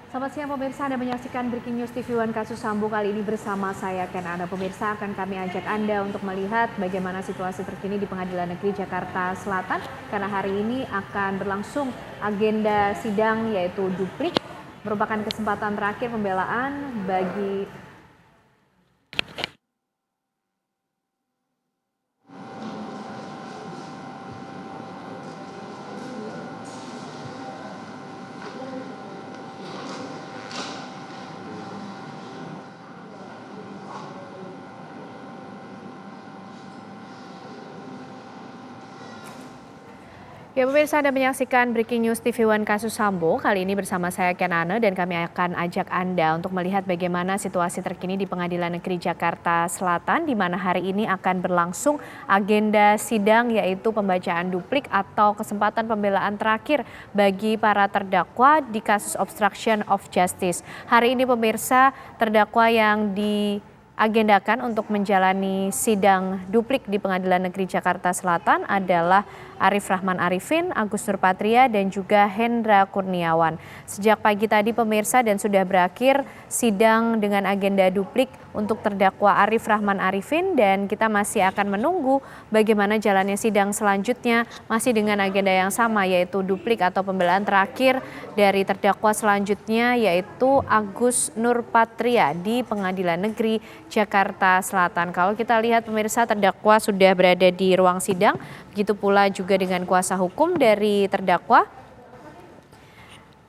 Selamat siang pemirsa, Anda menyaksikan Breaking News TV One kasus Sambo kali ini bersama saya Ken Ana. Pemirsa, akan kami ajak Anda untuk melihat bagaimana situasi terkini di Pengadilan Negeri Jakarta Selatan. Karena hari ini akan berlangsung agenda sidang yaitu duplik, merupakan kesempatan terakhir pembelaan bagi Ya pemirsa, Anda menyaksikan Breaking News TV One kasus Sambo. Kali ini bersama saya Ken Ana dan kami akan ajak Anda untuk melihat bagaimana situasi terkini di Pengadilan Negeri Jakarta Selatan, di mana hari ini akan berlangsung agenda sidang yaitu pembacaan duplik atau kesempatan pembelaan terakhir bagi para terdakwa di kasus obstruction of justice. Hari ini pemirsa, terdakwa yang diagendakan untuk menjalani sidang duplik di Pengadilan Negeri Jakarta Selatan adalah Arif Rahman Arifin, Agus Nurpatria, dan juga Hendra Kurniawan. Sejak pagi tadi pemirsa dan sudah berakhir sidang dengan agenda duplik untuk terdakwa Arif Rahman Arifin dan kita masih akan menunggu bagaimana jalannya sidang selanjutnya masih dengan agenda yang sama yaitu duplik atau pembelaan terakhir dari terdakwa selanjutnya yaitu Agus Nurpatria di Pengadilan Negeri Jakarta Selatan. Kalau kita lihat pemirsa, terdakwa sudah berada di ruang sidang, begitu pula juga dengan kuasa hukum dari terdakwa.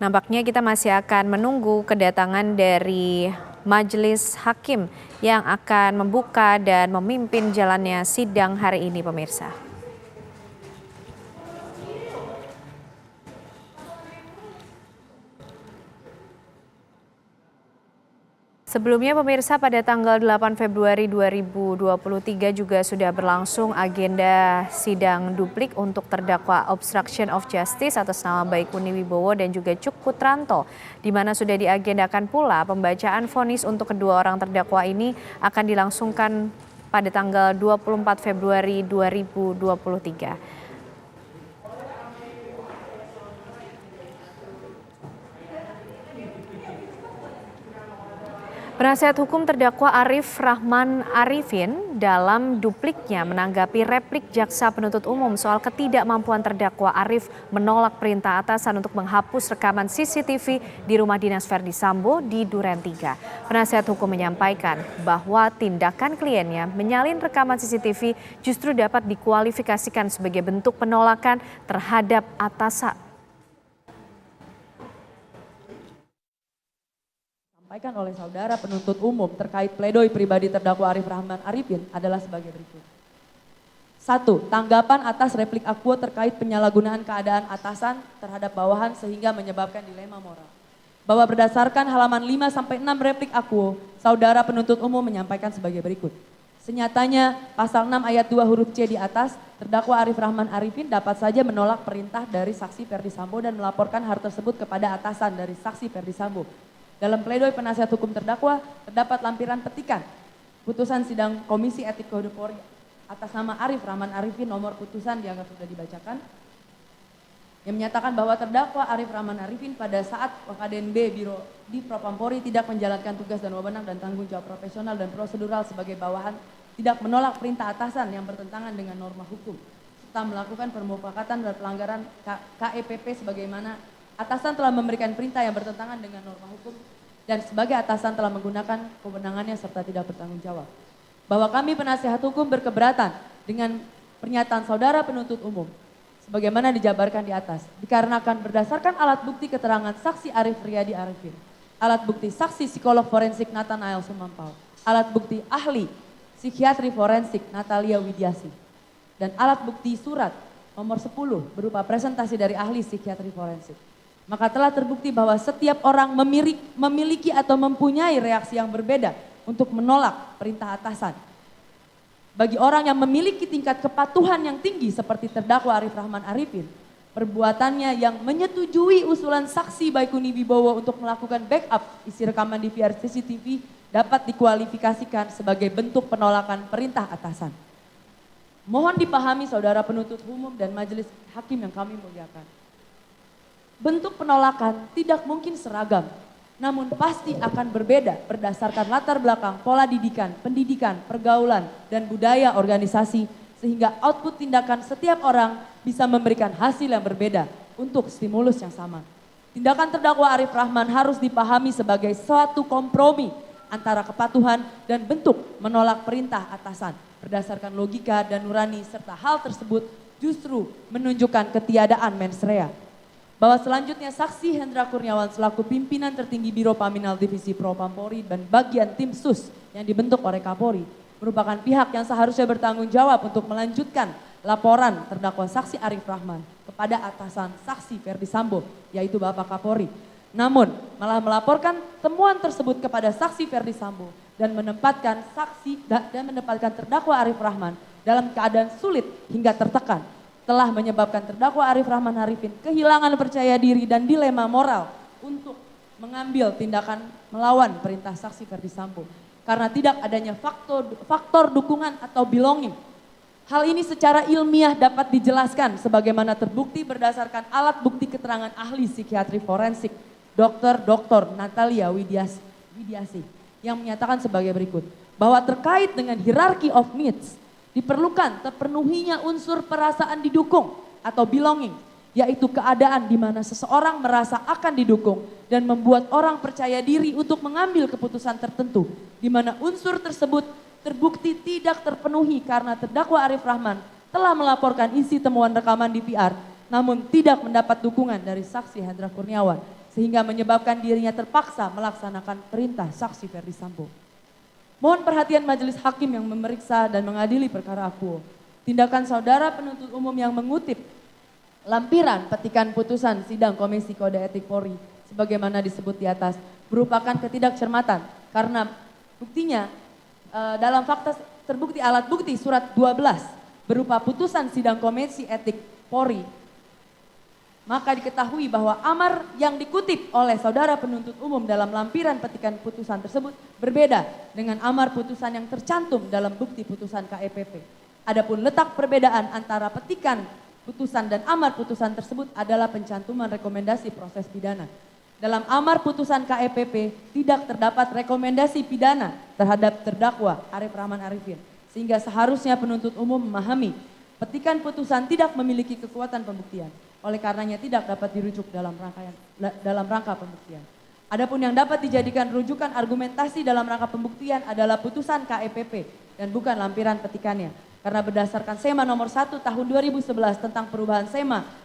Nampaknya kita masih akan menunggu kedatangan dari majelis hakim yang akan membuka dan memimpin jalannya sidang hari ini pemirsa. Sebelumnya pemirsa, pada tanggal 8 Februari 2023 juga sudah berlangsung agenda sidang duplik untuk terdakwa obstruction of justice atas nama Baikuni Wibowo dan juga Cuk Putranto, di mana sudah diagendakan pula pembacaan vonis untuk kedua orang terdakwa ini akan dilangsungkan pada tanggal 24 Februari 2023. Penasihat hukum terdakwa Arif Rahman Arifin dalam dupliknya menanggapi replik jaksa penuntut umum soal ketidakmampuan terdakwa Arif menolak perintah atasan untuk menghapus rekaman CCTV di rumah dinas Verdi Sambo di Duren 3. Penasihat hukum menyampaikan bahwa tindakan kliennya menyalin rekaman CCTV justru dapat dikualifikasikan sebagai bentuk penolakan terhadap atasan. Disampaikan oleh saudara penuntut umum terkait pledoi pribadi terdakwa Arif Rahman Arifin adalah sebagai berikut. 1. Tanggapan atas replik Akwo terkait penyalahgunaan keadaan atasan terhadap bawahan sehingga menyebabkan dilema moral. Bahwa berdasarkan halaman 5-6 replik Akwo, saudara penuntut umum menyampaikan sebagai berikut. Senyatanya pasal 6 ayat 2 huruf C di atas, terdakwa Arif Rahman Arifin dapat saja menolak perintah dari saksi Verdi Sambo dan melaporkan hal tersebut kepada atasan dari saksi Verdi Sambo. Dalam pledoi penasihat hukum terdakwa, terdapat lampiran petikan putusan sidang Komisi Etik Kode Polri atas nama Arif Rahman Arifin, nomor putusan dianggap sudah dibacakan, yang menyatakan bahwa terdakwa Arif Rahman Arifin pada saat Wakaden B Biro di Propampori tidak menjalankan tugas dan wewenang dan tanggung jawab profesional dan prosedural sebagai bawahan, tidak menolak perintah atasan yang bertentangan dengan norma hukum, serta melakukan permufakatan dan pelanggaran KEPP sebagaimana atasan telah memberikan perintah yang bertentangan dengan norma hukum dan sebagai atasan telah menggunakan kewenangannya serta tidak bertanggung jawab. Bahwa kami penasihat hukum berkeberatan dengan pernyataan saudara penuntut umum sebagaimana dijabarkan di atas, dikarenakan berdasarkan alat bukti keterangan saksi Arif Riyadi Arifin, alat bukti saksi psikolog forensik Nathanael Sumampau, alat bukti ahli psikiatri forensik Natalia Widiasi, dan alat bukti surat nomor 10 berupa presentasi dari ahli psikiatri forensik. Maka telah terbukti bahwa setiap orang memiliki atau mempunyai reaksi yang berbeda untuk menolak perintah atasan. Bagi orang yang memiliki tingkat kepatuhan yang tinggi seperti terdakwa Arif Rahman Arifin, perbuatannya yang menyetujui usulan saksi Baikuni Wibowo untuk melakukan backup isi rekaman DVR CCTV dapat dikualifikasikan sebagai bentuk penolakan perintah atasan. Mohon dipahami saudara penuntut umum dan majelis hakim yang kami muliakan. Bentuk penolakan tidak mungkin seragam namun pasti akan berbeda berdasarkan latar belakang, pola didikan, pendidikan, pergaulan, dan budaya organisasi, sehingga output tindakan setiap orang bisa memberikan hasil yang berbeda untuk stimulus yang sama. Tindakan terdakwa Arif Rahman harus dipahami sebagai suatu kompromi antara kepatuhan dan bentuk menolak perintah atasan berdasarkan logika dan nurani, serta hal tersebut justru menunjukkan ketiadaan mens rea. Bahwa selanjutnya saksi Hendra Kurniawan selaku pimpinan tertinggi Biro Paminal Divisi Propampori dan bagian tim sus yang dibentuk oleh Kapolri merupakan pihak yang seharusnya bertanggung jawab untuk melanjutkan laporan terdakwa saksi Arif Rahman kepada atasan saksi Ferdi Sambo, yaitu Bapak Kapolri. Namun malah melaporkan temuan tersebut kepada saksi Ferdi Sambo dan menempatkan terdakwa Arif Rahman dalam keadaan sulit hingga tertekan, telah menyebabkan terdakwa Arif Rahman Arifin kehilangan percaya diri dan dilema moral untuk mengambil tindakan melawan perintah saksi Ferdi Sambo karena tidak adanya faktor dukungan atau belonging. Hal ini secara ilmiah dapat dijelaskan sebagaimana terbukti berdasarkan alat bukti keterangan ahli psikiatri forensik Dr. Natalia Widiasi yang menyatakan sebagai berikut, bahwa terkait dengan hierarchy of needs diperlukan terpenuhinya unsur perasaan didukung atau belonging, yaitu keadaan di mana seseorang merasa akan didukung dan membuat orang percaya diri untuk mengambil keputusan tertentu, di mana unsur tersebut terbukti tidak terpenuhi karena terdakwa Arif Rahman telah melaporkan isi temuan rekaman DVR namun tidak mendapat dukungan dari saksi Hendra Kurniawan sehingga menyebabkan dirinya terpaksa melaksanakan perintah saksi Ferdi Sambo. Mohon perhatian majelis hakim yang memeriksa dan mengadili perkara akuo. Tindakan saudara penuntut umum yang mengutip lampiran petikan putusan sidang Komisi Kode Etik Polri sebagaimana disebut di atas merupakan ketidakcermatan karena buktinya dalam fakta terbukti alat bukti surat 12 berupa putusan sidang Komisi Etik Polri, maka diketahui bahwa amar yang dikutip oleh saudara penuntut umum dalam lampiran petikan putusan tersebut berbeda dengan amar putusan yang tercantum dalam bukti putusan KEPP. Adapun letak perbedaan antara petikan putusan dan amar putusan tersebut adalah pencantuman rekomendasi proses pidana. Dalam amar putusan KEPP tidak terdapat rekomendasi pidana terhadap terdakwa Arif Rahman Arifin, sehingga seharusnya penuntut umum memahami petikan putusan tidak memiliki kekuatan pembuktian. Oleh karenanya tidak dapat dirujuk dalam rangka pembuktian. Adapun yang dapat dijadikan rujukan argumentasi dalam rangka pembuktian adalah putusan KEPP dan bukan lampiran petikannya. Karena berdasarkan SEMA nomor 1 tahun 2011 tentang perubahan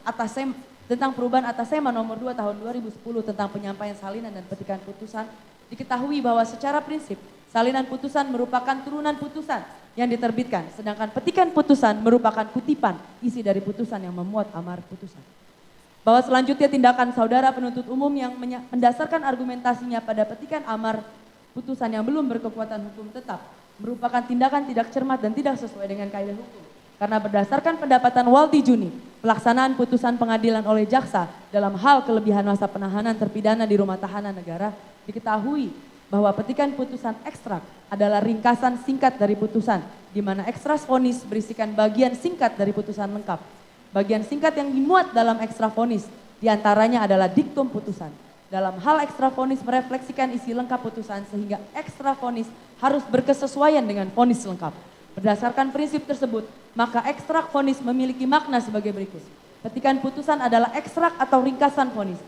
atas SEMA nomor 2 tahun 2010 tentang penyampaian salinan dan petikan putusan, diketahui bahwa secara prinsip salinan putusan merupakan turunan putusan yang diterbitkan, sedangkan petikan putusan merupakan kutipan isi dari putusan yang memuat amar putusan. Bahwa selanjutnya tindakan saudara penuntut umum yang mendasarkan argumentasinya pada petikan amar putusan yang belum berkekuatan hukum tetap merupakan tindakan tidak cermat dan tidak sesuai dengan kaidah hukum. Karena berdasarkan pendapatan Walti Juni, pelaksanaan putusan pengadilan oleh jaksa dalam hal kelebihan masa penahanan terpidana di rumah tahanan negara, diketahui bahwa petikan putusan ekstrak adalah ringkasan singkat dari putusan, di mana ekstras vonis berisikan bagian singkat dari putusan lengkap. Bagian singkat yang dimuat dalam ekstra vonis diantaranya adalah diktum putusan. Dalam hal ekstra vonis merefleksikan isi lengkap putusan sehingga ekstra vonis harus berkesesuaian dengan vonis lengkap. Berdasarkan prinsip tersebut, maka ekstrak vonis memiliki makna sebagai berikut. Petikan putusan adalah ekstrak atau ringkasan vonis.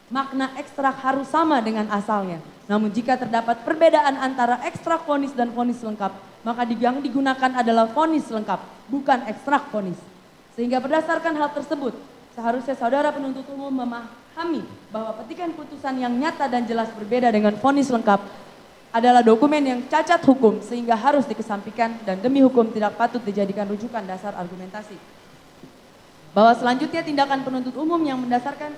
Makna ekstrak harus sama dengan asalnya. Namun jika terdapat perbedaan antara ekstrak vonis dan vonis lengkap, maka yang digunakan adalah vonis lengkap, bukan ekstrak vonis. Sehingga berdasarkan hal tersebut, seharusnya saudara penuntut umum memahami bahwa petikan putusan yang nyata dan jelas berbeda dengan vonis lengkap adalah dokumen yang cacat hukum sehingga harus dikesampingkan dan demi hukum tidak patut dijadikan rujukan dasar argumentasi. Bahwa selanjutnya tindakan penuntut umum yang mendasarkan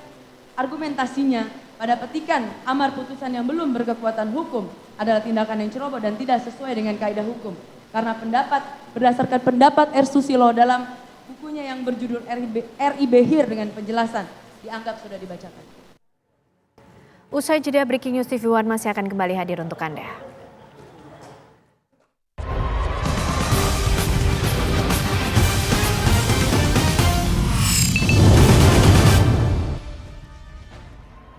argumentasinya pada petikan amar putusan yang belum berkekuatan hukum adalah tindakan yang ceroboh dan tidak sesuai dengan kaidah hukum. Karena berdasarkan pendapat R. Susilo dalam bukunya yang berjudul R.I. Behir dengan penjelasan dianggap sudah dibacakan. Usai jeda Breaking News TV One masih akan kembali hadir untuk Anda.